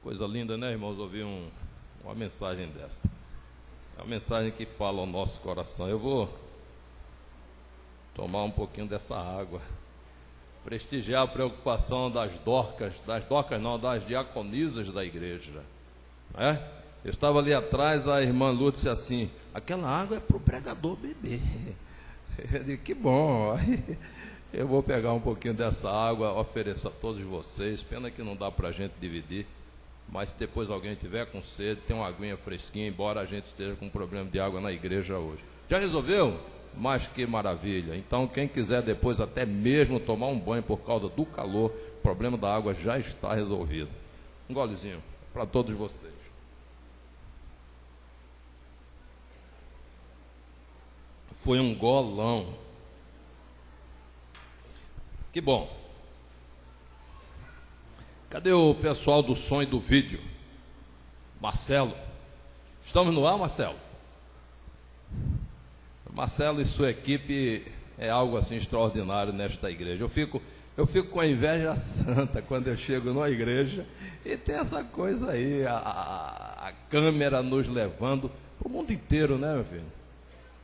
Coisa linda, né, irmãos, ouvir uma mensagem desta. É uma mensagem que fala ao nosso coração. Eu vou tomar um pouquinho dessa água, prestigiar a preocupação das diaconisas da igreja, né? Eu estava ali atrás, a irmã Lu disse assim: aquela água é para o pregador beber. Eu disse: que bom. Aí eu vou pegar um pouquinho dessa água, ofereço a todos vocês. Pena que não dá para a gente dividir, mas se depois alguém tiver com sede, tem uma aguinha fresquinha, embora a gente esteja com um problema de água na igreja hoje. Já resolveu? Mas que maravilha. Então quem quiser depois até mesmo tomar um banho por causa do calor, o problema da água já está resolvido. Um golezinho para todos vocês. Foi um golão. Que bom. Cadê o pessoal do som e do vídeo? Marcelo. Estamos no ar, Marcelo? Marcelo e sua equipe é algo assim extraordinário nesta igreja. Eu fico com a inveja santa quando eu chego numa igreja e tem essa coisa aí, a câmera nos levando para o mundo inteiro, né, meu filho?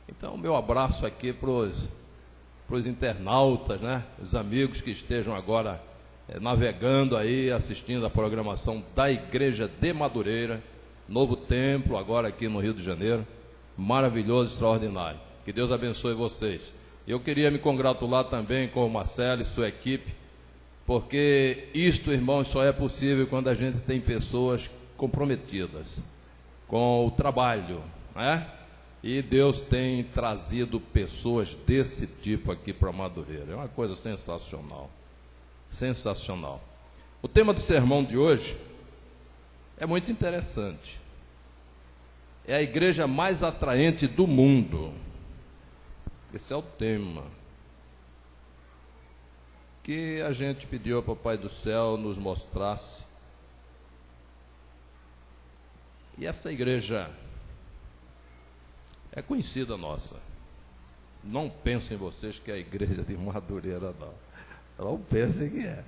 Então, meu abraço aqui para os internautas, né? Os amigos que estejam agora navegando aí, assistindo a programação da Igreja de Madureira, novo templo agora aqui no Rio de Janeiro, maravilhoso, extraordinário. Que Deus abençoe vocês. Eu queria me congratular também com o Marcelo e sua equipe, porque isto, irmãos, só é possível quando a gente tem pessoas comprometidas com o trabalho, né? E Deus tem trazido pessoas desse tipo aqui para Madureira. É uma coisa sensacional. Sensacional. O tema do sermão de hoje é muito interessante. É a igreja mais atraente do mundo. Esse é o tema que a gente pediu ao Papai do Céu nos mostrasse. E essa igreja é conhecida nossa. Não pensem vocês que é a igreja de Madureira, não. Não pensem que é.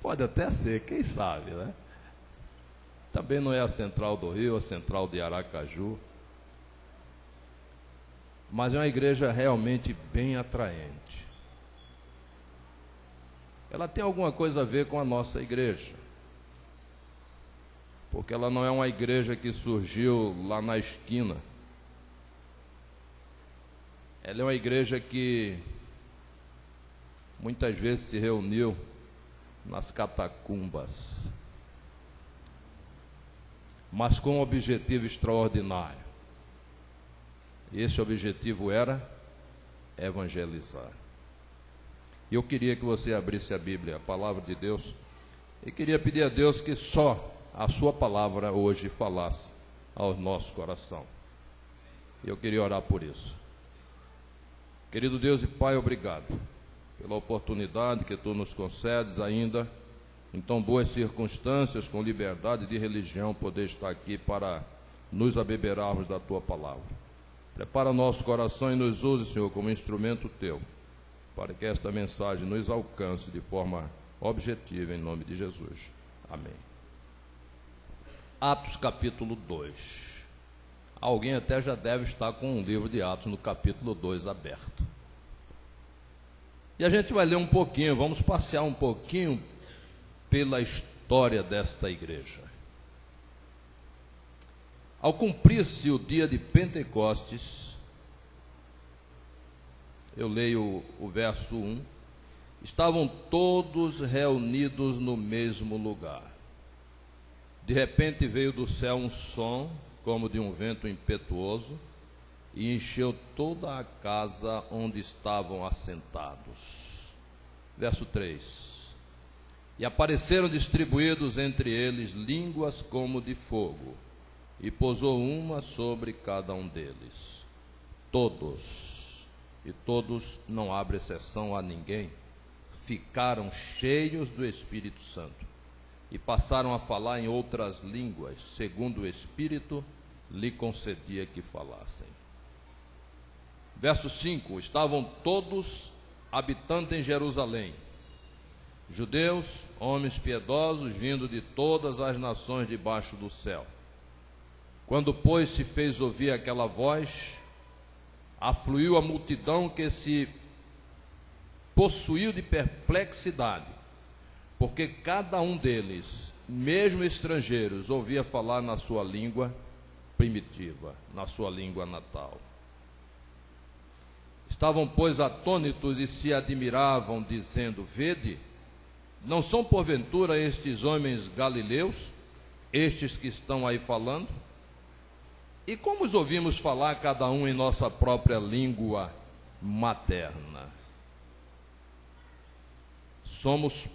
Pode até ser, quem sabe, né? Também não é a central do Rio, a central de Aracaju. Mas é uma igreja realmente bem atraente. Ela tem alguma coisa a ver com a nossa igreja. Porque ela não é uma igreja que surgiu lá na esquina. Ela é uma igreja que muitas vezes se reuniu nas catacumbas, mas com um objetivo extraordinário. Esse objetivo era evangelizar. E eu queria que você abrisse a Bíblia, a palavra de Deus, e queria pedir a Deus que só a sua palavra hoje falasse ao nosso coração. E eu queria orar por isso. Querido Deus e Pai, obrigado pela oportunidade que Tu nos concedes ainda, em tão boas circunstâncias, com liberdade de religião, poder estar aqui para nos abeberarmos da Tua palavra. Prepara nosso coração e nos use, Senhor, como instrumento Teu, para que esta mensagem nos alcance de forma objetiva, em nome de Jesus. Amém. Atos capítulo 2. Alguém até já deve estar com um livro de Atos no capítulo 2 aberto. E a gente vai ler um pouquinho, vamos passear um pouquinho pela história desta igreja. Ao cumprir-se o dia de Pentecostes, eu leio o verso 1, estavam todos reunidos no mesmo lugar. De repente veio do céu um som, como de um vento impetuoso, e encheu toda a casa onde estavam assentados. Verso 3. E apareceram distribuídos entre eles línguas como de fogo, e pousou uma sobre cada um deles. Todos, e todos, não abre exceção a ninguém, ficaram cheios do Espírito Santo, e passaram a falar em outras línguas, segundo o Espírito lhe concedia que falassem. Verso 5. Estavam todos habitando em Jerusalém, judeus, homens piedosos, vindo de todas as nações debaixo do céu. Quando, pois, se fez ouvir aquela voz, afluiu a multidão que se possuiu de perplexidade, porque cada um deles, mesmo estrangeiros, ouvia falar na sua língua primitiva, na sua língua natal. Estavam, pois, atônitos e se admiravam, dizendo: Vede, não são porventura estes homens galileus, estes que estão aí falando? E como os ouvimos falar cada um em nossa própria língua materna? Somos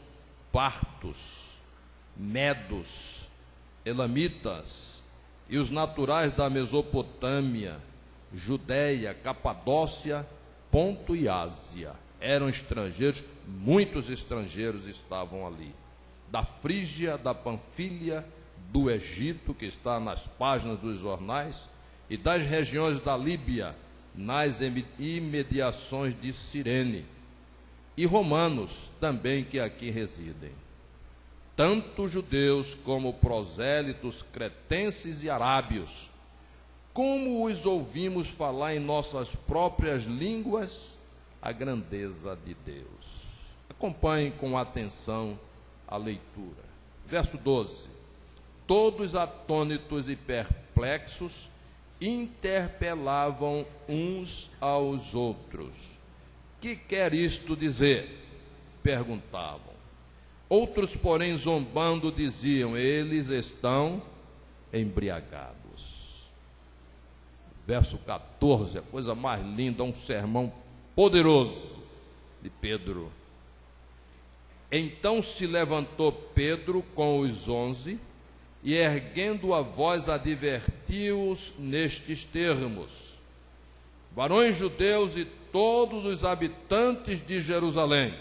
partos, medos, elamitas e os naturais da Mesopotâmia, Judéia, Capadócia, Ponto e Ásia. Eram estrangeiros, muitos estrangeiros estavam ali. Da Frígia, da Panfilha, do Egito, que está nas páginas dos jornais, e das regiões da Líbia, nas imediações de Cirene, e romanos também que aqui residem. Tanto judeus como prosélitos, cretenses e arábios, como os ouvimos falar em nossas próprias línguas a grandeza de Deus. Acompanhem com atenção a leitura. Verso 12. Todos atônitos e perplexos interpelavam uns aos outros. Que quer isto dizer? Perguntavam. Outros, porém, zombando, diziam: eles estão embriagados. Verso 14, a coisa mais linda, um sermão poderoso de Pedro. Então se levantou Pedro com os 11 e, erguendo a voz, advertiu-os nestes termos: varões judeus e todos os habitantes de Jerusalém,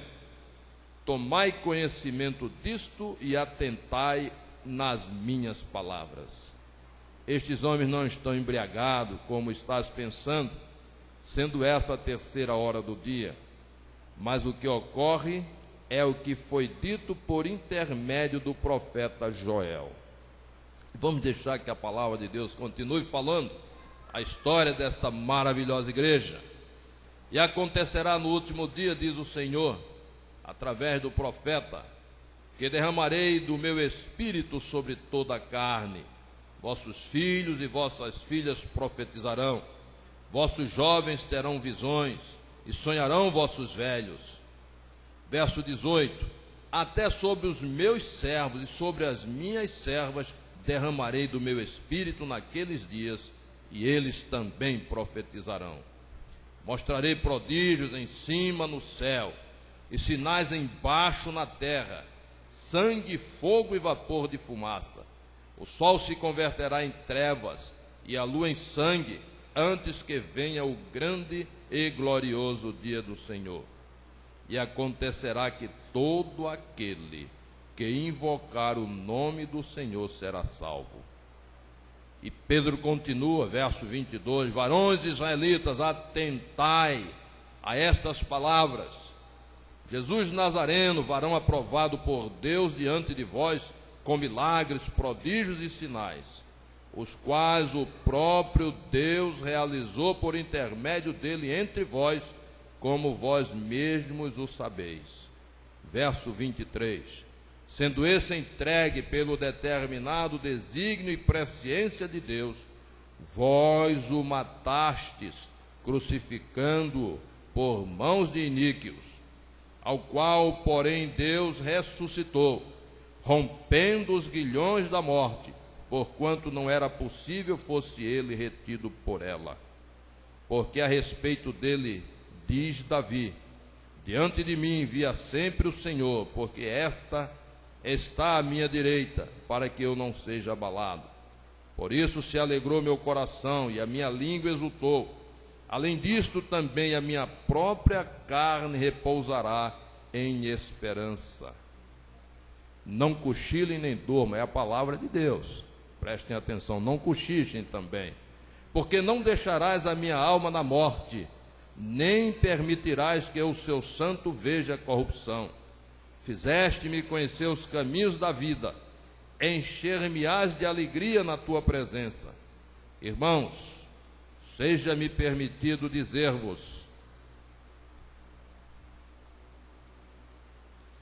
tomai conhecimento disto e atentai nas minhas palavras. Estes homens não estão embriagados, como estás pensando, sendo essa a terceira hora do dia, mas o que ocorre é o que foi dito por intermédio do profeta Joel. Vamos deixar que a palavra de Deus continue falando a história desta maravilhosa igreja. E acontecerá no último dia, diz o Senhor, através do profeta, que derramarei do meu espírito sobre toda a carne. Vossos filhos e vossas filhas profetizarão, vossos jovens terão visões e sonharão vossos velhos. Verso 18: até sobre os meus servos e sobre as minhas servas derramarei do meu espírito naqueles dias, e eles também profetizarão. Mostrarei prodígios em cima no céu, e sinais embaixo na terra, sangue, fogo e vapor de fumaça. O sol se converterá em trevas, e a lua em sangue, antes que venha o grande e glorioso dia do Senhor. E acontecerá que todo aquele que invocar o nome do Senhor será salvo. E Pedro continua, verso 22, varões israelitas, atentai a estas palavras. Jesus Nazareno, varão aprovado por Deus diante de vós, com milagres, prodígios e sinais, os quais o próprio Deus realizou por intermédio dele entre vós, como vós mesmos o sabeis. Verso 23, sendo esse entregue pelo determinado desígnio e presciência de Deus, vós o matastes, crucificando-o por mãos de iníquos, ao qual, porém, Deus ressuscitou, rompendo os grilhões da morte, porquanto não era possível fosse ele retido por ela. Porque a respeito dele diz Davi: diante de mim via sempre o Senhor, porque esta está à minha direita, para que eu não seja abalado. Por isso se alegrou meu coração e a minha língua exultou. Além disto, também a minha própria carne repousará em esperança. Não cochilem nem durmam, é a palavra de Deus. Prestem atenção, não cochichem também. Porque não deixarás a minha alma na morte, nem permitirás que o seu santo veja corrupção. Fizeste-me conhecer os caminhos da vida, encher-me-ás de alegria na tua presença. Irmãos, seja-me permitido dizer-vos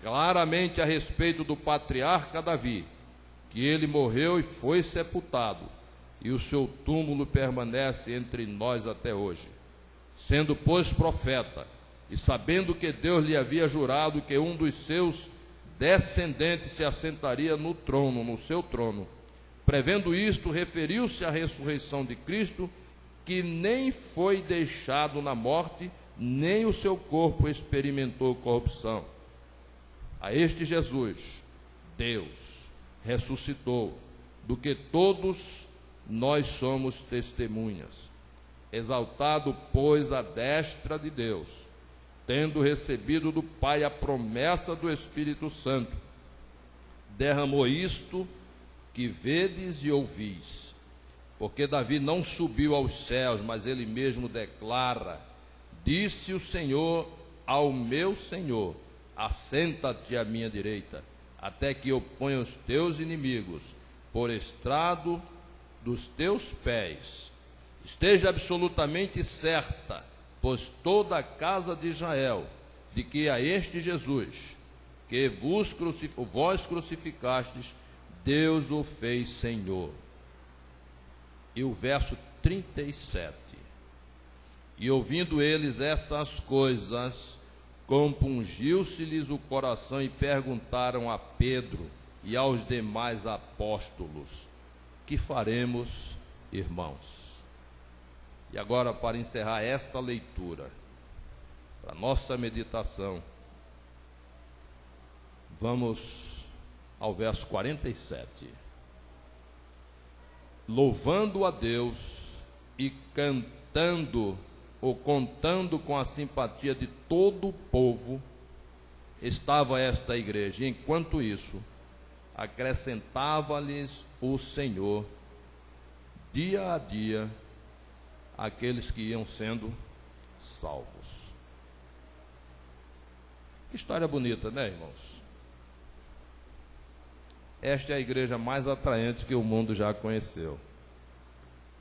claramente a respeito do patriarca Davi, que ele morreu e foi sepultado, e o seu túmulo permanece entre nós até hoje. Sendo, pois, profeta, e sabendo que Deus lhe havia jurado que um dos seus descendentes se assentaria no seu trono, prevendo isto, referiu-se à ressurreição de Cristo, que nem foi deixado na morte, nem o seu corpo experimentou corrupção. A este Jesus, Deus ressuscitou, do que todos nós somos testemunhas. Exaltado, pois, à destra de Deus, tendo recebido do Pai a promessa do Espírito Santo, derramou isto que vedes e ouvis. Porque Davi não subiu aos céus, mas ele mesmo declara: disse o Senhor ao meu Senhor: assenta-te à minha direita, até que eu ponha os teus inimigos por estrado dos teus pés. Esteja absolutamente certa, pois toda a casa de Israel, de que a este Jesus, que vós crucificastes, Deus o fez Senhor. E o verso 37. E ouvindo eles essas coisas, compungiu-se-lhes o coração e perguntaram a Pedro e aos demais apóstolos: que faremos, irmãos? E agora, para encerrar esta leitura, para nossa meditação, vamos ao verso 47. Louvando a Deus e cantando ou contando com a simpatia de todo o povo, estava esta igreja. E enquanto isso, acrescentava-lhes o Senhor, dia a dia, aqueles que iam sendo salvos. Que história bonita, né, irmãos? Esta é a igreja mais atraente que o mundo já conheceu.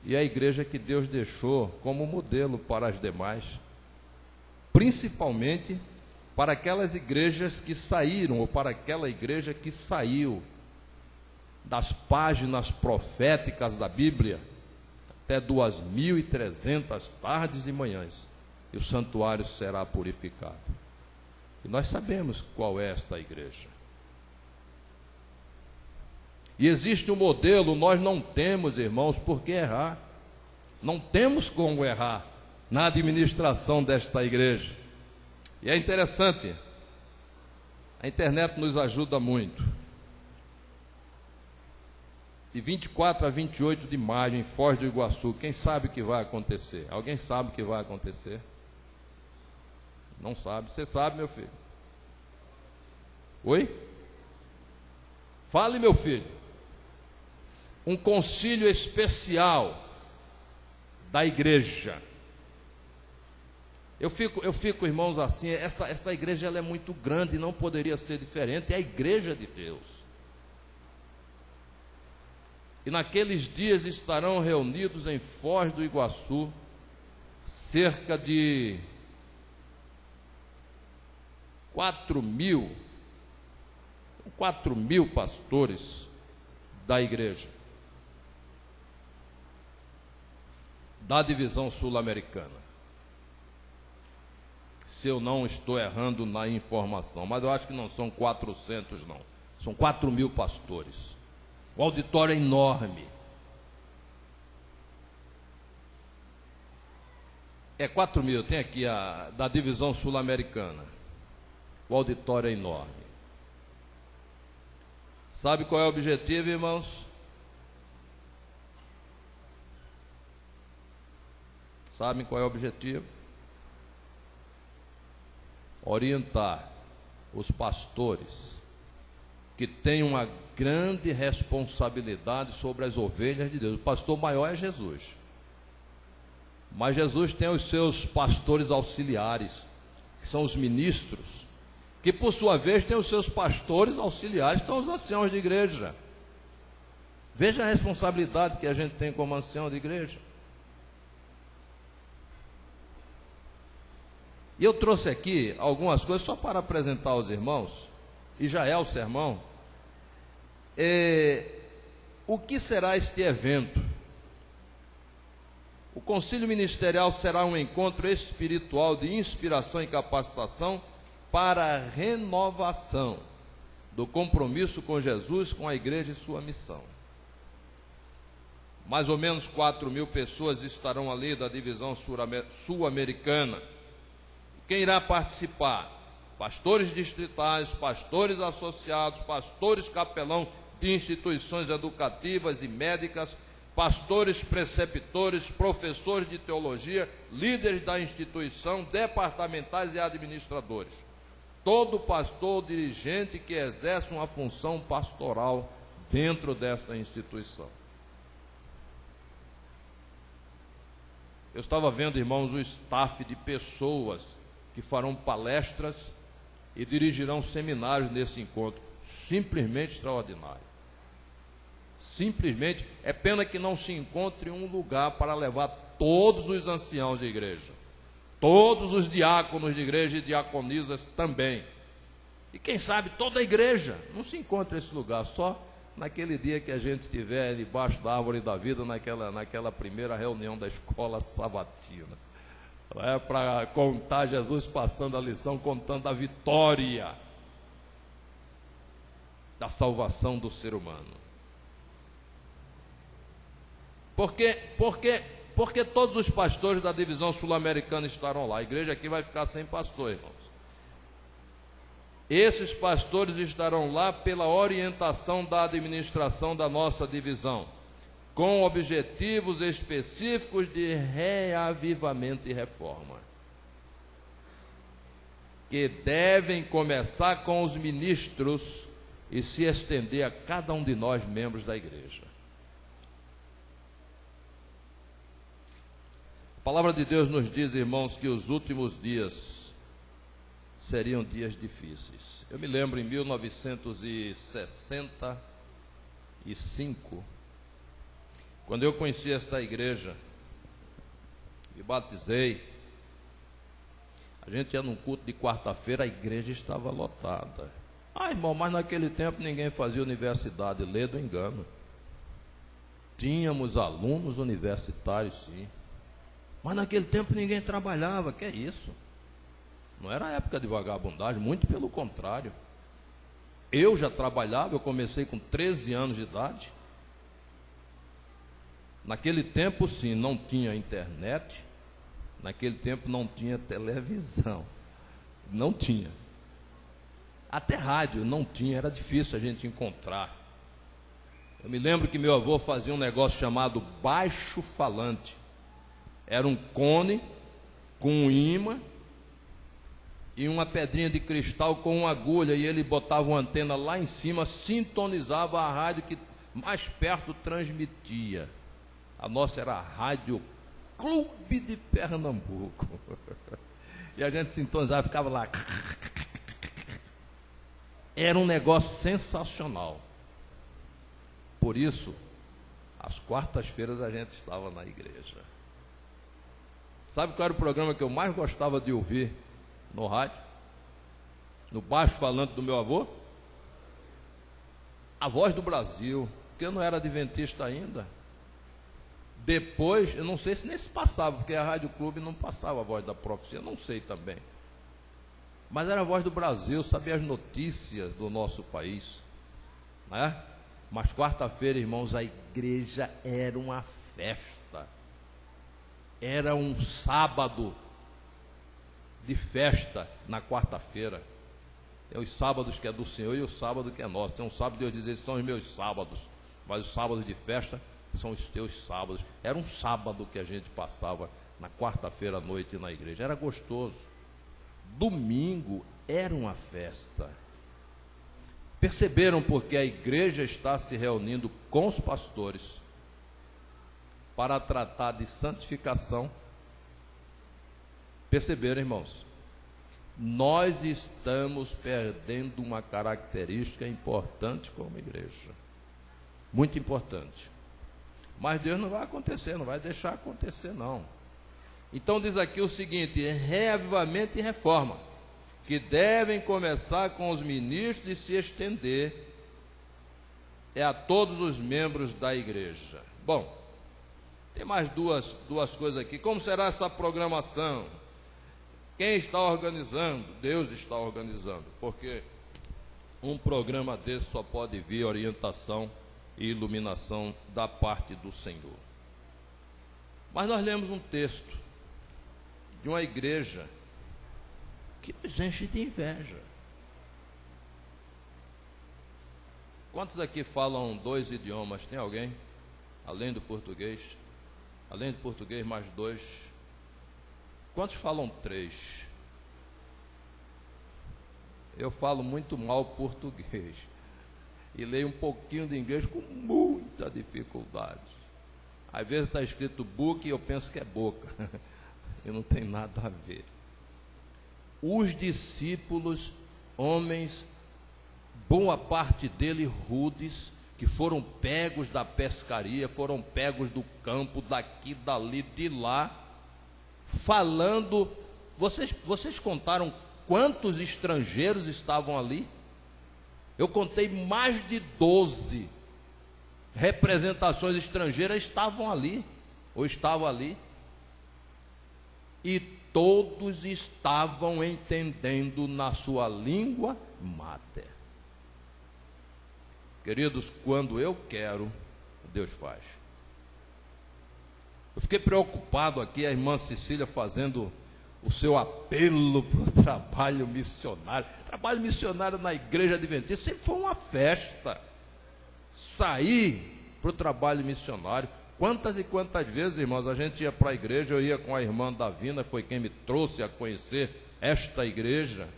E é a igreja que Deus deixou como modelo para as demais, principalmente para aquelas igrejas que saíram, ou para aquela igreja que saiu das páginas proféticas da Bíblia, até 2.300 tardes e manhãs, e o santuário será purificado. E nós sabemos qual é esta igreja. E existe um modelo, nós não temos, irmãos, por que errar. Não temos como errar na administração desta igreja. E é interessante, a internet nos ajuda muito. De 24 a 28 de maio, em Foz do Iguaçu, quem sabe o que vai acontecer? Alguém sabe o que vai acontecer? Não sabe. Você sabe, meu filho? Oi? Fale, meu filho. Um concílio especial da igreja. Eu fico, irmãos, assim, esta igreja ela é muito grande, não poderia ser diferente, é a igreja de Deus. E naqueles dias estarão reunidos em Foz do Iguaçu cerca de 4 mil pastores da igreja, da divisão sul-americana. Se eu não estou errando na informação, mas eu acho que não são 400 não, são 4 mil pastores. O auditório é enorme. É 4 mil, tem aqui da divisão sul-americana. O auditório é enorme. Sabe qual é o objetivo, irmãos? Sabem qual é o objetivo? Orientar os pastores que têm uma grande responsabilidade sobre as ovelhas de Deus. O pastor maior é Jesus. Mas Jesus tem os seus pastores auxiliares, que são os ministros, que por sua vez tem os seus pastores auxiliares, que são os anciãos de igreja. Veja a responsabilidade que a gente tem como ancião de igreja. E eu trouxe aqui algumas coisas só para apresentar aos irmãos, e já é o sermão. O que será este evento? O concílio ministerial será um encontro espiritual de inspiração e capacitação para a renovação do compromisso com Jesus, com a igreja e sua missão. Mais ou menos 4.000 pessoas estarão ali da divisão sul-americana. Quem irá participar? Pastores distritais, pastores associados, pastores capelão de instituições educativas e médicas, pastores preceptores, professores de teologia, líderes da instituição, departamentais e administradores. Todo pastor ou dirigente que exerce uma função pastoral dentro desta instituição. Eu estava vendo, irmãos, o staff de pessoas que farão palestras e dirigirão seminários nesse encontro. Simplesmente extraordinário. Simplesmente, é pena que não se encontre um lugar para levar todos os anciãos de igreja, todos os diáconos de igreja e diaconisas também. E quem sabe toda a igreja. Não se encontra esse lugar, só naquele dia que a gente estiver debaixo da árvore da vida, naquela primeira reunião da escola sabatina. Para contar Jesus passando a lição, contando a vitória da salvação do ser humano. Porque todos os pastores da divisão sul-americana estarão lá. A igreja aqui vai ficar sem pastor, irmãos. Esses pastores estarão lá pela orientação da administração da nossa divisão, com objetivos específicos de reavivamento e reforma, que devem começar com os ministros e se estender a cada um de nós, membros da igreja. A palavra de Deus nos diz, irmãos, que os últimos dias seriam dias difíceis. Eu me lembro em 1965, quando eu conheci esta igreja, me batizei, a gente ia num culto de quarta-feira, a igreja estava lotada. Irmão, mas naquele tempo ninguém fazia universidade, lê do engano. Tínhamos alunos universitários, sim. Mas naquele tempo ninguém trabalhava, que é isso? Não era época de vagabundagem, muito pelo contrário. Eu já trabalhava, eu comecei com 13 anos de idade. Naquele tempo, sim, não tinha internet. Naquele tempo não tinha televisão. Não tinha. Até rádio não tinha, era difícil a gente encontrar. Eu me lembro que meu avô fazia um negócio chamado baixo falante. Era um cone com um imã e uma pedrinha de cristal com uma agulha, e ele botava uma antena lá em cima, sintonizava a rádio que mais perto transmitia. A nossa era a Rádio Clube de Pernambuco. E a gente sintonizava, ficava lá. Era um negócio sensacional. Por isso, às quartas-feiras a gente estava na igreja. Sabe qual era o programa que eu mais gostava de ouvir no rádio? No baixo falante do meu avô? A Voz do Brasil, porque eu não era adventista ainda. Depois, eu não sei se nem se passava, porque a Rádio Clube não passava a Voz da Profecia, não sei também. Mas era a Voz do Brasil, sabia as notícias do nosso país, né? Mas quarta-feira, irmãos, a igreja era uma festa. Era um sábado de festa na quarta-feira. Tem os sábados que é do Senhor e o sábado que é nosso. Tem um sábado Deus diz, esses são os meus sábados, mas os sábados de festa são os teus sábados. Era um sábado que a gente passava na quarta-feira à noite na igreja. Era gostoso. Domingo era uma festa. Perceberam porque a igreja está se reunindo com os pastores para tratar de santificação? Perceberam, irmãos? nós estamos perdendo uma característica importante como igreja. Muito importante. Mas Deus não vai acontecer, não vai deixar acontecer, não. Então diz aqui o seguinte: reavivamento e reforma, que devem começar com os ministros e se estender a todos os membros da igreja. Bom, tem mais duas coisas aqui. Como será essa programação? Quem está organizando? Deus está organizando, porque um programa desse só pode vir orientação e iluminação da parte do Senhor. Mas nós lemos um texto de uma igreja que nos enche de inveja. Quantos aqui falam 2 idiomas? Tem alguém? Além do português? Além do português, mais 2. Quantos falam 3? Eu falo muito mal português e leio um pouquinho de inglês com muita dificuldade. Às vezes está escrito book e eu penso que é boca e não tem nada a ver. Os discípulos, homens, boa parte deles rudes, que foram pegos da pescaria, foram pegos do campo, daqui, dali, de lá, falando. Vocês contaram quantos estrangeiros estavam ali? Eu contei mais de 12 representações estrangeiras estavam ali, ou estavam ali, e todos estavam entendendo na sua língua mater. Queridos, quando eu quero, Deus faz. Eu fiquei preocupado aqui, a irmã Cecília fazendo o seu apelo para o trabalho missionário. Trabalho missionário na igreja adventista sempre foi uma festa. Sair para o trabalho missionário. Quantas e quantas vezes, irmãos, a gente ia para a igreja, eu ia com a irmã Davina, foi quem me trouxe a conhecer esta igreja.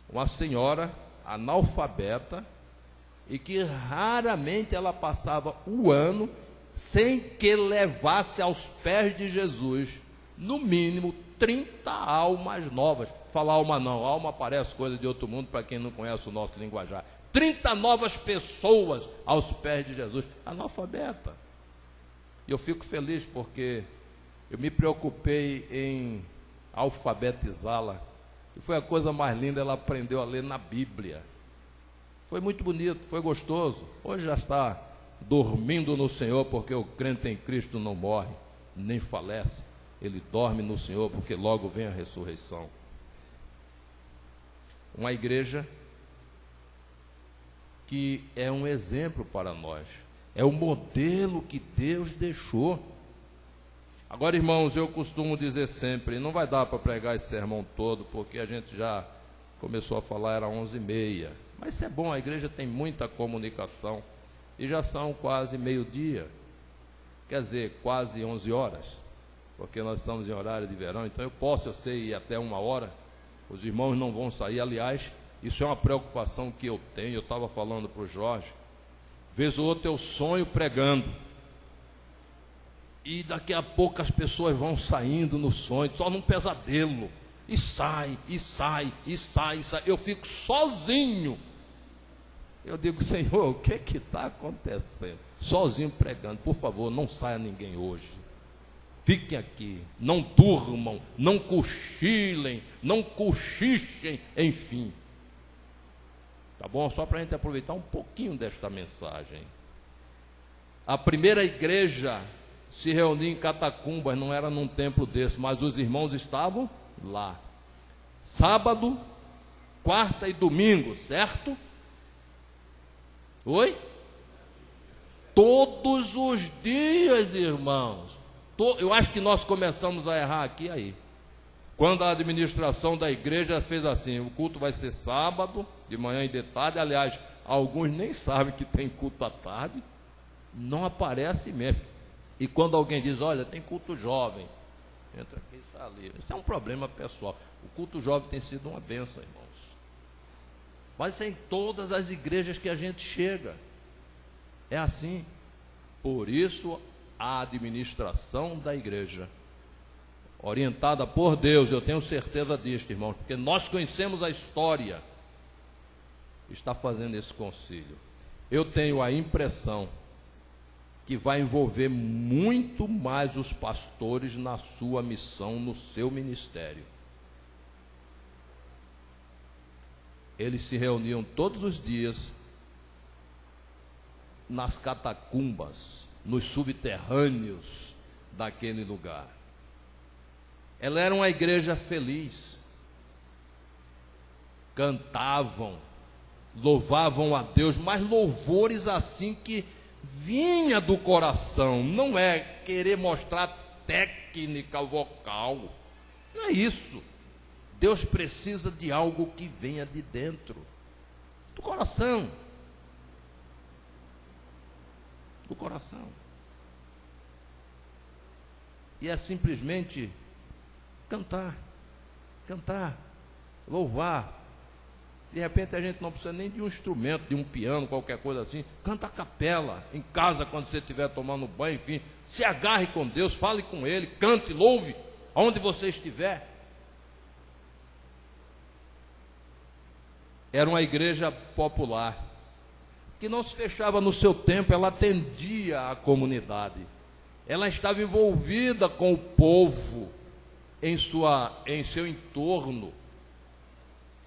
Uma senhora analfabeta, e que raramente ela passava o ano sem que levasse aos pés de Jesus, no mínimo, 30 almas novas. Falar alma não, alma parece coisa de outro mundo para quem não conhece o nosso linguajar. 30 novas pessoas aos pés de Jesus, analfabeta. E eu fico feliz porque eu me preocupei em alfabetizá-la, e foi a coisa mais linda, ela aprendeu a ler na Bíblia. Foi muito bonito, foi gostoso. Hoje já está dormindo no Senhor, porque o crente em Cristo não morre, nem falece. Ele dorme no Senhor, porque logo vem a ressurreição. Uma igreja que é um exemplo para nós. É o modelo que Deus deixou. Agora, irmãos, eu costumo dizer sempre, não vai dar para pregar esse sermão todo, porque a gente já começou a falar, era 11h30. Mas isso é bom, a igreja tem muita comunicação, e já são quase meio-dia, quer dizer, quase 11 horas, porque nós estamos em horário de verão, então eu sei, ir até 1h, os irmãos não vão sair. Aliás, isso é uma preocupação que eu tenho. Eu estava falando para o Jorge, vez ou outra eu sonho pregando, e daqui a pouco as pessoas vão saindo no sonho, só num pesadelo, e sai, e sai, e sai, e sai. Eu fico sozinho. Eu digo, Senhor, o que está acontecendo? Sozinho pregando. Por favor, não saia ninguém hoje. Fiquem aqui, não durmam, não cochilem, não cochichem, enfim. Tá bom? Só para a gente aproveitar um pouquinho desta mensagem. A primeira igreja se reunia em catacumbas, não era num templo desse, mas os irmãos estavam lá. Sábado, quarta e domingo, certo? Oi? Todos os dias, irmãos. Eu acho que nós começamos a errar aqui aí. Quando a administração da igreja fez assim, o culto vai ser sábado, de manhã e de tarde. Aliás, alguns nem sabem que tem culto à tarde, não aparece mesmo. E quando alguém diz, olha, tem culto jovem, entra aqui e sai ali. Isso é um problema pessoal. O culto jovem tem sido uma bênção, irmãos. Mas isso é em todas as igrejas que a gente chega. É assim. Por isso, a administração da igreja, orientada por Deus, eu tenho certeza disso, irmãos, porque nós conhecemos a história, está fazendo esse concílio. Eu tenho a impressão que vai envolver muito mais os pastores na sua missão, no seu ministério. Eles se reuniam todos os dias nas catacumbas, nos subterrâneos daquele lugar. Ela era uma igreja feliz, cantavam, louvavam a Deus, mas louvores assim que vinha do coração, não é querer mostrar técnica vocal, não é isso. Deus precisa de algo que venha de dentro, do coração, do coração. E é simplesmente cantar, louvar. De repente a gente não precisa nem de um instrumento, de um piano, qualquer coisa assim. Canta a capela, em casa, quando você estiver tomando banho, enfim. Se agarre com Deus, fale com Ele, cante, louve, aonde você estiver. Era uma igreja popular, que não se fechava no seu templo, ela atendia a comunidade. Ela estava envolvida com o povo em seu entorno.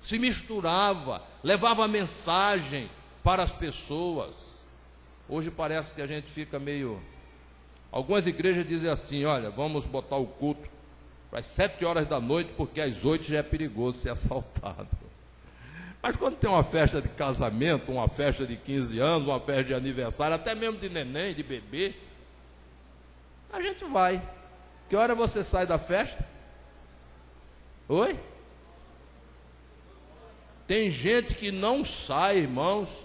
Se misturava, levava a mensagem para as pessoas. Hoje parece que a gente fica meio... Algumas igrejas dizem assim, olha, vamos botar o culto para as 7 horas da noite, porque às 8 já é perigoso ser assaltado. Mas quando tem uma festa de casamento, uma festa de 15 anos, uma festa de aniversário, até mesmo de neném, de bebê, a gente vai. Que hora você sai da festa? Oi? Tem gente que não sai, irmãos,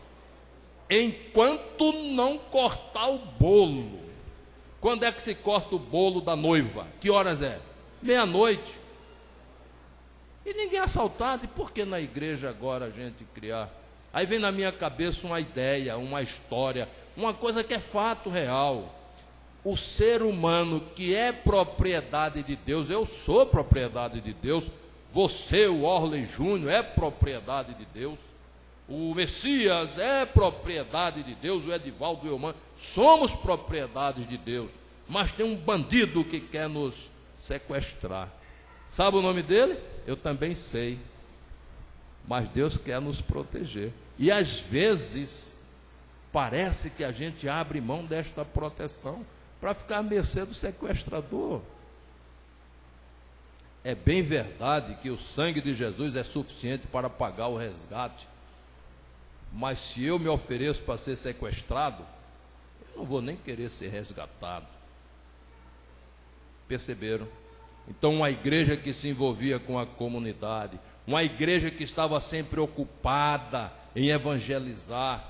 enquanto não cortar o bolo. Quando é que se corta o bolo da noiva? Que horas é? 00:30. E ninguém é assaltado. E por que na igreja agora a gente criar? Aí vem na minha cabeça uma ideia, uma história, uma coisa que é fato real. O ser humano que é propriedade de Deus, eu sou propriedade de Deus, você, o Orley Júnior, é propriedade de Deus, o Messias é propriedade de Deus, o Edivaldo e o Eumano, somos propriedades de Deus, mas tem um bandido que quer nos sequestrar. Sabe o nome dele? Eu também sei, mas Deus quer nos proteger, e às vezes parece que a gente abre mão desta proteção para ficar à mercê do sequestrador. É bem verdade que o sangue de Jesus é suficiente para pagar o resgate, mas se eu me ofereço para ser sequestrado, eu não vou nem querer ser resgatado. Perceberam? Então, uma igreja que se envolvia com a comunidade, uma igreja que estava sempre ocupada em evangelizar.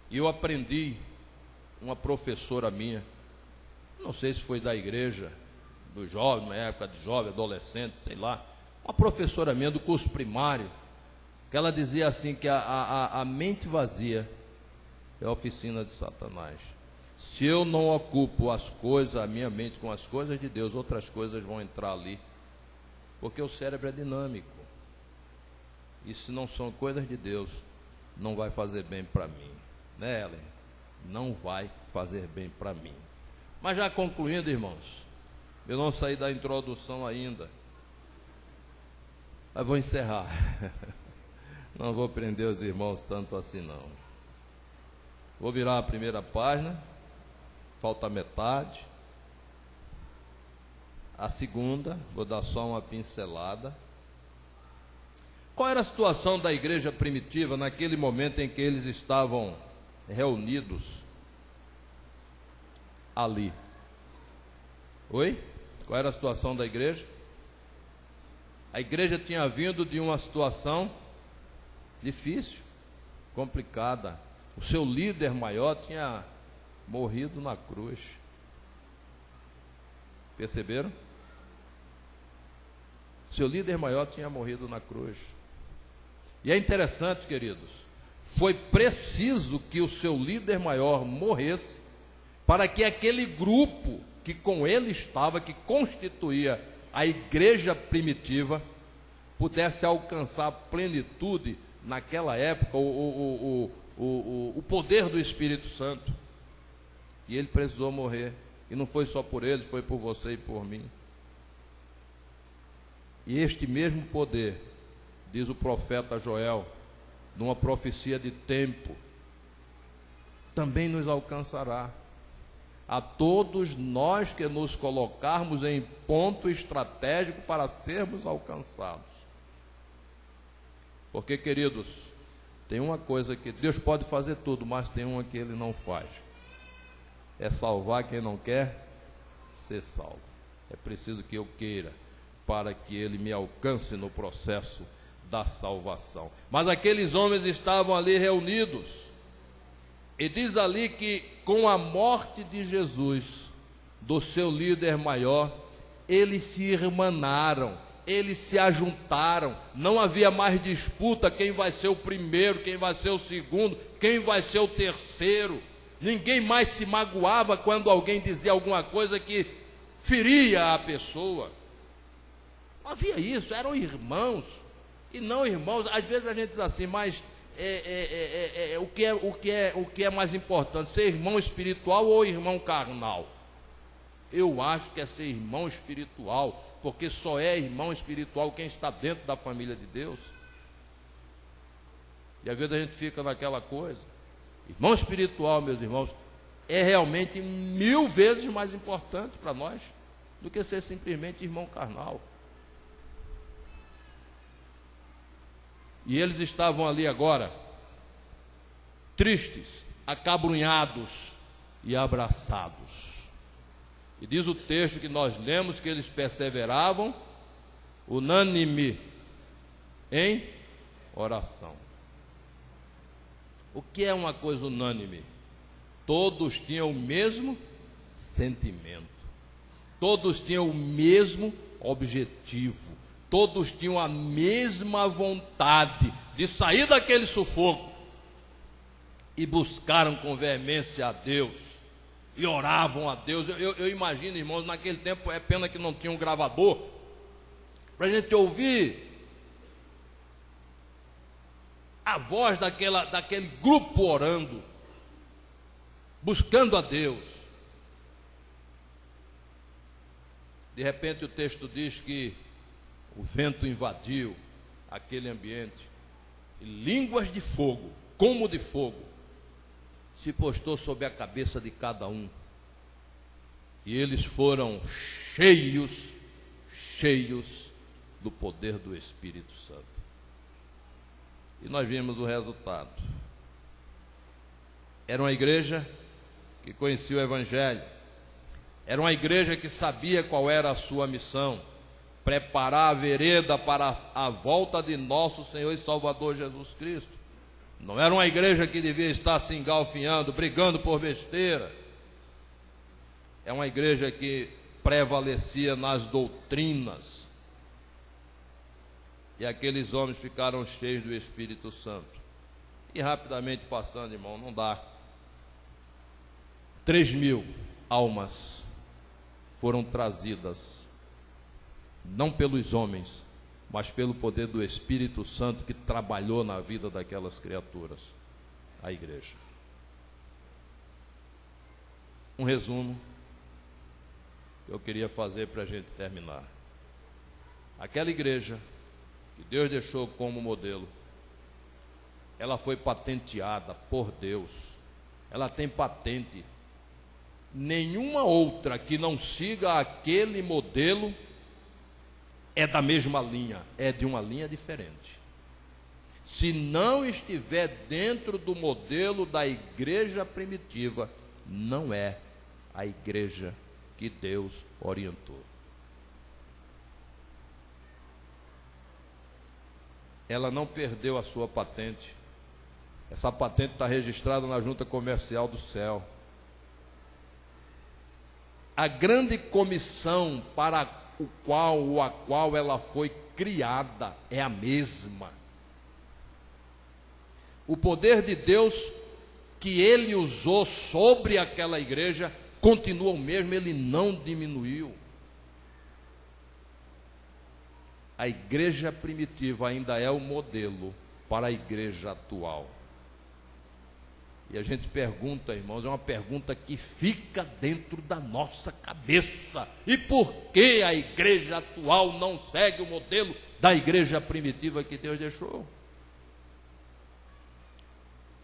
E eu aprendi, uma professora minha, não sei se foi da igreja, do jovem, na época de jovem, adolescente, sei lá, uma professora minha do curso primário, que ela dizia assim, que a mente vazia é a oficina de Satanás. Se eu não ocupo as coisas, a minha mente com as coisas de Deus, outras coisas vão entrar ali, porque o cérebro é dinâmico, e se não são coisas de Deus, não vai fazer bem para mim, né, Ellen? Não vai fazer bem para mim. Mas já concluindo, irmãos, eu não saí da introdução ainda, mas vou encerrar. Não vou prender os irmãos tanto assim não. Vou virar a primeira página, falta metade. A segunda, vou dar só uma pincelada. Qual era a situação da igreja primitiva naquele momento em que eles estavam reunidos ali? Oi? Qual era a situação da igreja? A igreja tinha vindo de uma situação difícil, complicada. O seu líder maior tinha morrido na cruz. Perceberam? Seu líder maior tinha morrido na cruz. E é interessante, queridos, foi preciso que o seu líder maior morresse, para que aquele grupo que com ele estava, que constituía a igreja primitiva, pudesse alcançar a plenitude naquela época, o poder do Espírito Santo. E ele precisou morrer. E não foi só por ele, foi por você e por mim. E este mesmo poder, diz o profeta Joel, numa profecia de tempo, também nos alcançará. A todos nós que nos colocarmos em ponto estratégico para sermos alcançados. Porque, queridos, tem uma coisa que Deus pode fazer tudo, mas tem uma que Ele não faz. É salvar quem não quer ser salvo. É preciso que eu queira, para que Ele me alcance no processo da salvação. Mas aqueles homens estavam ali reunidos, e diz ali que com a morte de Jesus, do seu líder maior, eles se irmanaram, eles se ajuntaram, não havia mais disputa, quem vai ser o primeiro, quem vai ser o segundo, quem vai ser o terceiro. Ninguém mais se magoava quando alguém dizia alguma coisa que feria a pessoa. Não havia isso, eram irmãos, e não irmãos. Às vezes a gente diz assim, mas o que é mais importante, ser irmão espiritual ou irmão carnal? Eu acho que é ser irmão espiritual, porque só é irmão espiritual quem está dentro da família de Deus. E às vezes a gente fica naquela coisa. Irmão espiritual, meus irmãos, é realmente 1000 vezes mais importante para nós do que ser simplesmente irmão carnal. E eles estavam ali agora, tristes, acabrunhados e abraçados. E diz o texto que nós lemos que eles perseveravam unânime em oração. O que é uma coisa unânime? Todos tinham o mesmo sentimento, todos tinham o mesmo objetivo, todos tinham a mesma vontade de sair daquele sufoco, e buscaram com veemência a Deus, e oravam a Deus. Eu imagino, irmãos, naquele tempo, é pena que não tinha um gravador, para a gente ouvir a voz daquele grupo orando, buscando a Deus. De repente o texto diz que o vento invadiu aquele ambiente, e línguas de fogo, como de fogo, se postou sobre a cabeça de cada um, e eles foram cheios do poder do Espírito Santo. E nós vimos o resultado. Era uma igreja que conhecia o Evangelho, era uma igreja que sabia qual era a sua missão: preparar a vereda para a volta de nosso Senhor e Salvador Jesus Cristo. Não era uma igreja que devia estar se engalfinhando, brigando por besteira. É uma igreja que prevalecia nas doutrinas. E aqueles homens ficaram cheios do Espírito Santo. E rapidamente passando, irmão, não dá. 3.000 almas foram trazidas, não pelos homens, mas pelo poder do Espírito Santo que trabalhou na vida daquelas criaturas, a igreja. Um resumo que eu queria fazer para a gente terminar. Aquela igreja que Deus deixou como modelo, ela foi patenteada por Deus, ela tem patente. Nenhuma outra que não siga aquele modelo é da mesma linha, é de uma linha diferente. Se não estiver dentro do modelo da igreja primitiva, não é a igreja que Deus orientou. Ela não perdeu a sua patente. Essa patente está registrada na Junta Comercial do Céu. A grande comissão para a qual ela foi criada é a mesma. O poder de Deus que ele usou sobre aquela igreja continua o mesmo, ele não diminuiu. A igreja primitiva ainda é o modelo para a igreja atual. E a gente pergunta, irmãos, é uma pergunta que fica dentro da nossa cabeça. E por que a igreja atual não segue o modelo da igreja primitiva que Deus deixou?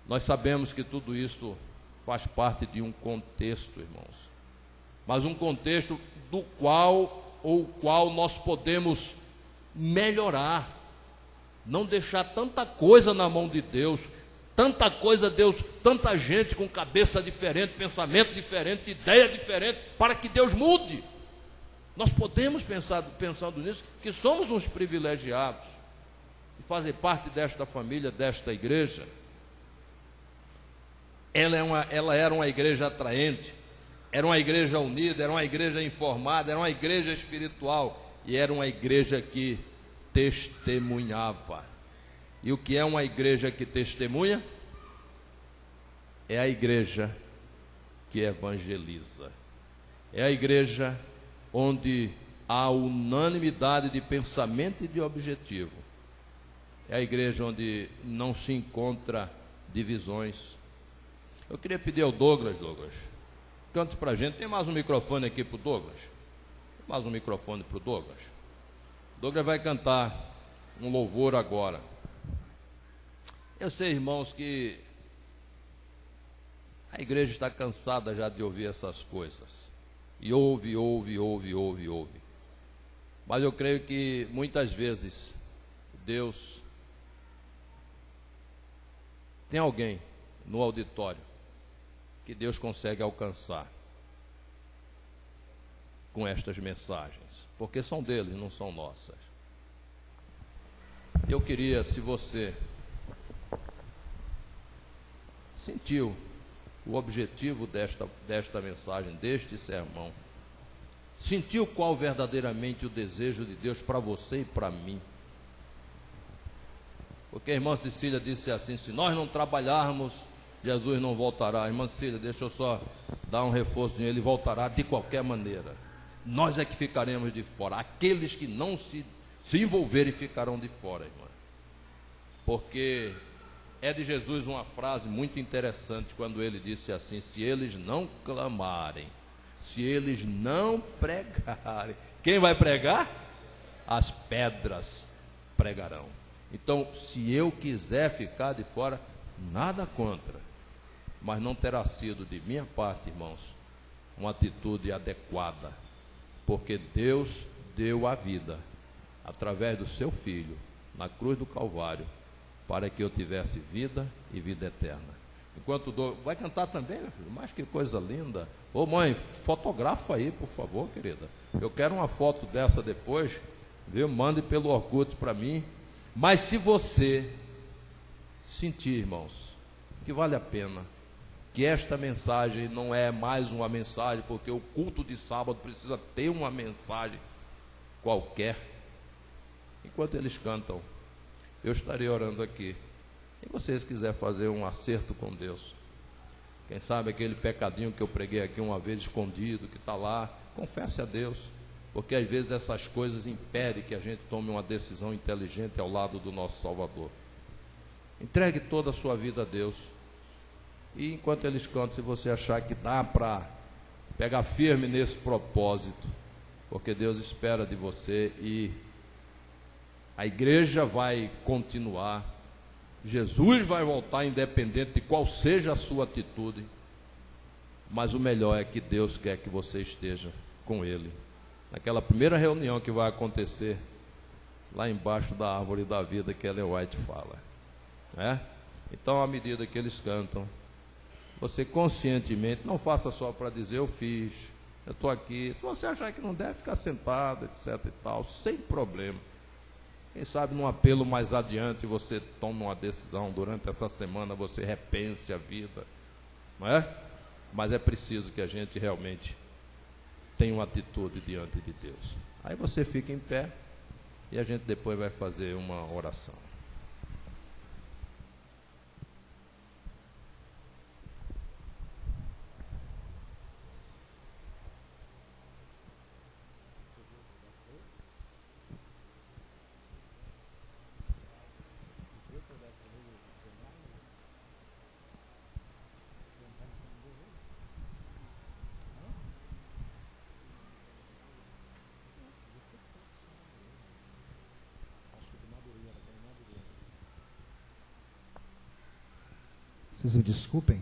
Nós sabemos que tudo isso faz parte de um contexto, irmãos. Mas um contexto do qual nós podemos melhorar. Não deixar tanta coisa na mão de Deus. Tanta coisa, Deus, tanta gente com cabeça diferente, pensamento diferente, ideia diferente, para que Deus mude. Nós podemos pensando nisso, que somos uns privilegiados de fazer parte desta família, desta igreja. Ela era uma igreja atraente, era uma igreja unida, era uma igreja informada, era uma igreja espiritual e era uma igreja que testemunhava. E o que é uma igreja que testemunha? É a igreja que evangeliza. É a igreja onde há unanimidade de pensamento e de objetivo. É a igreja onde não se encontra divisões. Eu queria pedir ao Douglas, cante para a gente. Tem mais um microfone aqui para o Douglas? Tem mais um microfone para o Douglas? Douglas vai cantar um louvor agora. Eu sei, irmãos, que a igreja está cansada já de ouvir essas coisas. E ouve. Mas eu creio que muitas vezes Deus tem alguém no auditório que Deus consegue alcançar com estas mensagens, porque são dele, não são nossas. Eu queria, se você sentiu o objetivo desta mensagem, deste sermão, sentiu qual verdadeiramente o desejo de Deus para você e para mim, porque a irmã Cecília disse assim: se nós não trabalharmos, Jesus não voltará. Irmã Cecília, deixa eu só dar um reforço, ele voltará de qualquer maneira. Nós é que ficaremos de fora, aqueles que não se envolverem ficarão de fora, irmã, porque é de Jesus uma frase muito interessante quando ele disse assim: se eles não clamarem, se eles não pregarem, quem vai pregar? As pedras pregarão. Então, se eu quiser ficar de fora, nada contra, mas não terá sido de minha parte, irmãos, uma atitude adequada, porque Deus deu a vida através do seu Filho na cruz do Calvário, para que eu tivesse vida e vida eterna. Enquanto vai cantar também, meu filho? Mas que coisa linda. Ô mãe, fotografa aí, por favor, querida. Eu quero uma foto dessa depois, viu? Mande pelo Orkut para mim. Mas se você sentir, irmãos, que vale a pena, que esta mensagem não é mais uma mensagem, porque o culto de sábado precisa ter uma mensagem qualquer. Enquanto eles cantam, eu estarei orando aqui. E vocês quiserem fazer um acerto com Deus, quem sabe aquele pecadinho que eu preguei aqui uma vez escondido, que está lá, confesse a Deus, porque às vezes essas coisas impedem que a gente tome uma decisão inteligente ao lado do nosso Salvador. Entregue toda a sua vida a Deus. E enquanto eles cantam, se você achar que dá para pegar firme nesse propósito, porque Deus espera de você e a igreja vai continuar, Jesus vai voltar independente de qual seja a sua atitude, mas o melhor é que Deus quer que você esteja com Ele, naquela primeira reunião que vai acontecer lá embaixo da árvore da vida que Ellen White fala, né? Então, à medida que eles cantam, você conscientemente, não faça só para dizer eu fiz, eu estou aqui. Se você achar que não deve, ficar sentado, etc e tal, sem problema. Quem sabe num apelo mais adiante você toma uma decisão, durante essa semana você repense a vida, não é? Mas é preciso que a gente realmente tenha uma atitude diante de Deus. Aí você fica em pé e a gente depois vai fazer uma oração. Vocês me desculpem,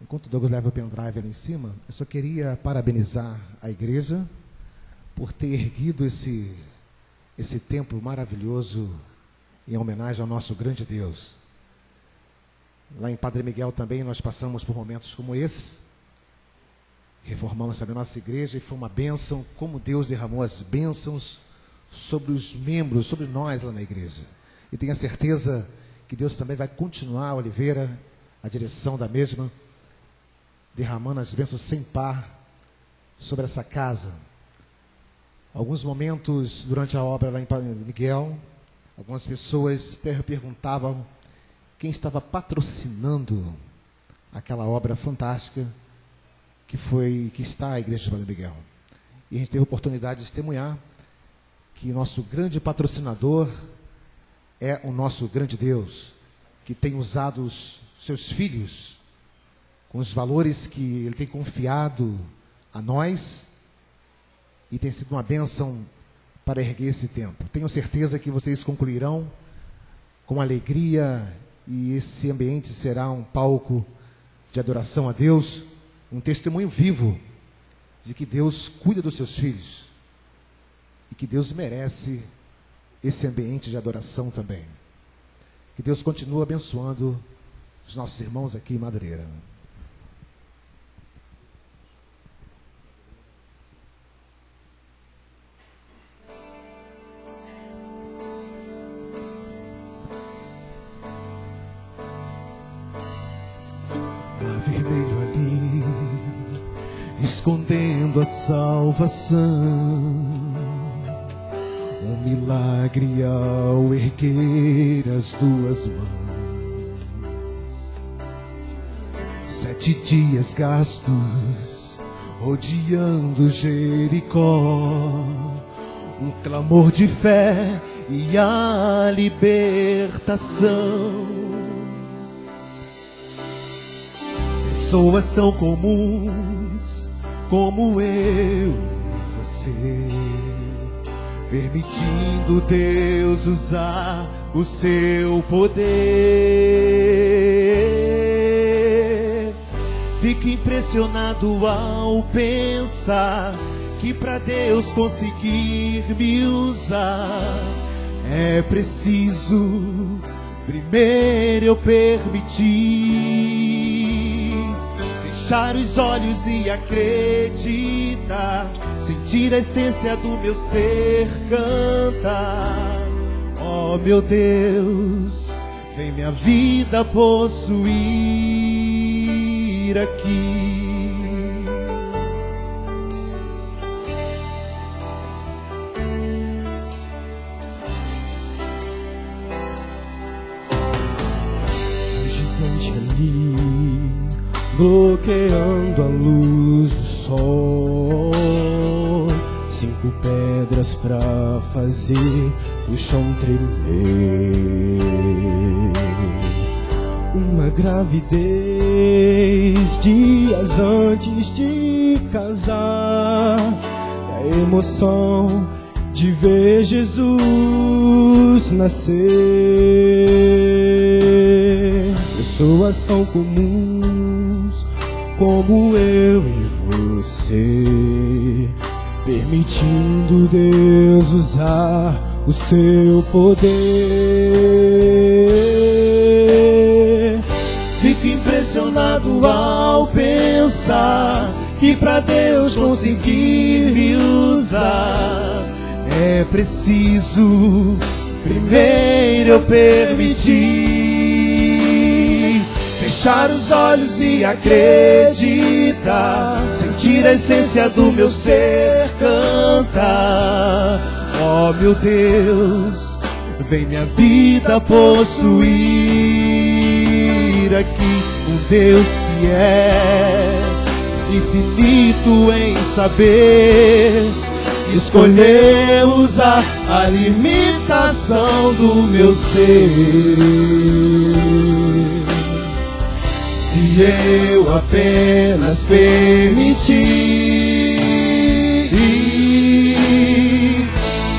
enquanto o Douglas leva o pendrive ali em cima, eu só queria parabenizar a igreja por ter erguido esse templo maravilhoso em homenagem ao nosso grande Deus. Lá em Padre Miguel também nós passamos por momentos como esse. Reformamos também a nossa igreja e foi uma bênção, como Deus derramou as bênçãos sobre os membros, sobre nós lá na igreja. E tenho a certeza que Deus também vai continuar, Oliveira, a direção da mesma, derramando as bênçãos sem par sobre essa casa. Alguns momentos durante a obra lá em Padre Miguel, algumas pessoas perguntavam quem estava patrocinando aquela obra fantástica que está a igreja de Padre Miguel. E a gente teve a oportunidade de testemunhar que nosso grande patrocinador é o nosso grande Deus, que tem usado os seus filhos com os valores que Ele tem confiado a nós e tem sido uma bênção para erguer esse templo. Tenho certeza que vocês concluirão com alegria e esse ambiente será um palco de adoração a Deus, um testemunho vivo de que Deus cuida dos seus filhos e que Deus merece esse ambiente de adoração também. Que Deus continue abençoando os nossos irmãos aqui em Madureira. Mar vermelho ali, escondendo a salvação. Um milagre ao erguer as duas mãos. 7 dias gastos rodeando Jericó. Um clamor de fé e a libertação. Pessoas tão comuns como eu e você, permitindo Deus usar o seu poder. Fico impressionado ao pensar que para Deus conseguir me usar é preciso primeiro eu permitir fechar os olhos e acreditar, sentir a essência do meu ser cantar. Oh meu Deus, vem minha vida possuir aqui. O gigante ali, bloqueando a luz do sol. 5 pedras pra fazer o chão tremer. Uma gravidez dias antes de casar. A emoção de ver Jesus nascer. Pessoas tão comuns como eu e você, permitindo Deus usar o seu poder. Fico impressionado ao pensar que para Deus conseguir me usar é preciso primeiro eu permitir fechar os olhos e acreditar, sentir a essência do meu ser cantar. Oh meu Deus, vem minha vida possuir aqui. Um Deus que é infinito em saber, escolheu usar a limitação do meu ser. Se eu apenas permitir,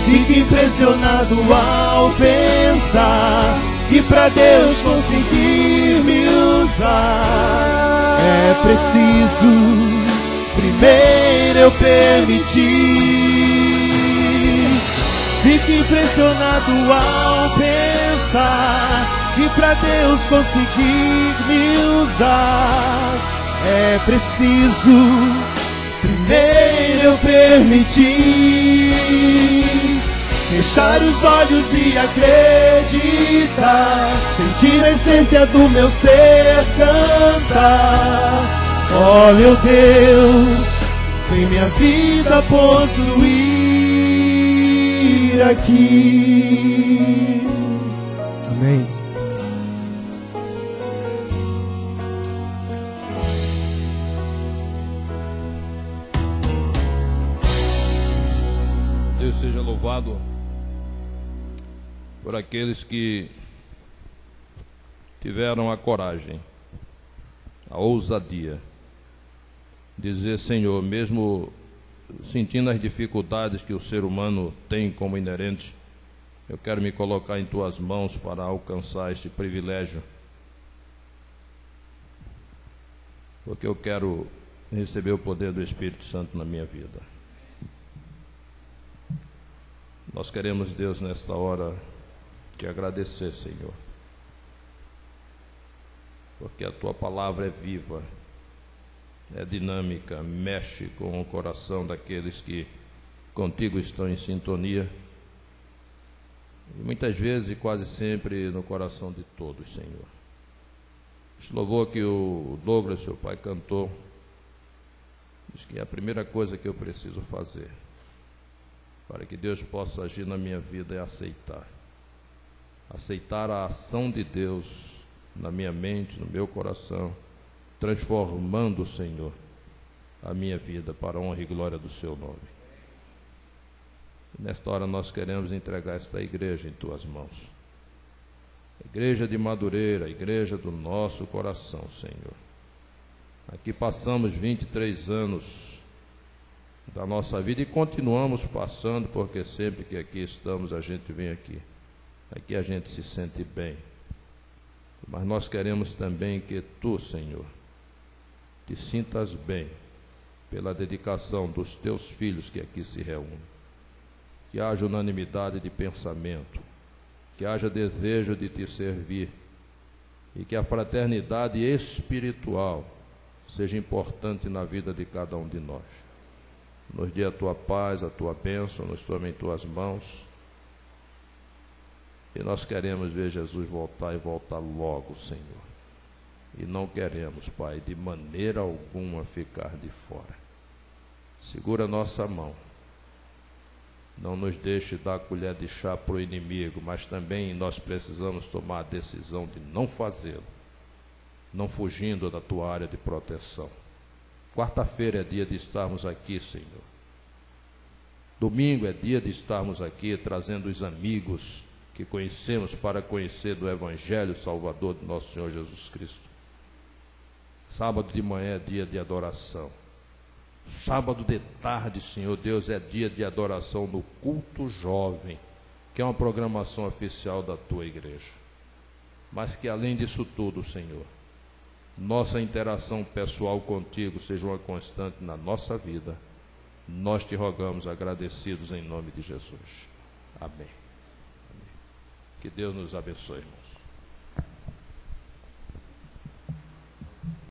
fico impressionado ao pensar que para Deus conseguir me usar usar. É preciso primeiro eu permitir. Fique impressionado ao pensar que pra Deus conseguir me usar, é preciso primeiro eu permitir. Fechar os olhos e acreditar, sentir a essência do meu ser cantar. Oh meu Deus, vem minha vida possuir aqui. Amém. Deus seja louvado por aqueles que tiveram a coragem, a ousadia, dizer: Senhor, mesmo sentindo as dificuldades que o ser humano tem como inerente, eu quero me colocar em tuas mãos para alcançar esse privilégio, porque eu quero receber o poder do Espírito Santo na minha vida. Nós queremos, Deus, nesta hora, te agradecer, Senhor, porque a tua palavra é viva, é dinâmica, mexe com o coração daqueles que contigo estão em sintonia, e muitas vezes e quase sempre no coração de todos, Senhor. Esse louvor que o Douglas, seu pai, cantou, diz que é a primeira coisa que eu preciso fazer para que Deus possa agir na minha vida é aceitar a ação de Deus na minha mente, no meu coração, transformando, Senhor, a minha vida para a honra e glória do seu nome. Nesta hora nós queremos entregar esta igreja em tuas mãos, a igreja de Madureira, a igreja do nosso coração, Senhor. Aqui passamos 23 anos da nossa vida e continuamos passando, porque sempre que aqui estamos a gente vem aqui a gente se sente bem, mas nós queremos também que tu, Senhor, te sintas bem pela dedicação dos teus filhos que aqui se reúnem, que haja unanimidade de pensamento, que haja desejo de te servir e que a fraternidade espiritual seja importante na vida de cada um de nós. Nos dê a tua paz, a tua bênção, nos tome em tuas mãos. E nós queremos ver Jesus voltar e voltar logo, Senhor. E não queremos, Pai, de maneira alguma ficar de fora. Segura a nossa mão. Não nos deixe dar colher de chá para o inimigo, mas também nós precisamos tomar a decisão de não fazê-lo, não fugindo da tua área de proteção. Quarta-feira é dia de estarmos aqui, Senhor. Domingo é dia de estarmos aqui trazendo os amigos que conhecemos para conhecer do Evangelho Salvador do nosso Senhor Jesus Cristo. Sábado de manhã é dia de adoração. Sábado de tarde, Senhor Deus, é dia de adoração no culto jovem, que é uma programação oficial da tua igreja. Mas que além disso tudo, Senhor, nossa interação pessoal contigo seja uma constante na nossa vida. Nós te rogamos agradecidos em nome de Jesus. Amém. Que Deus nos abençoe, irmãos.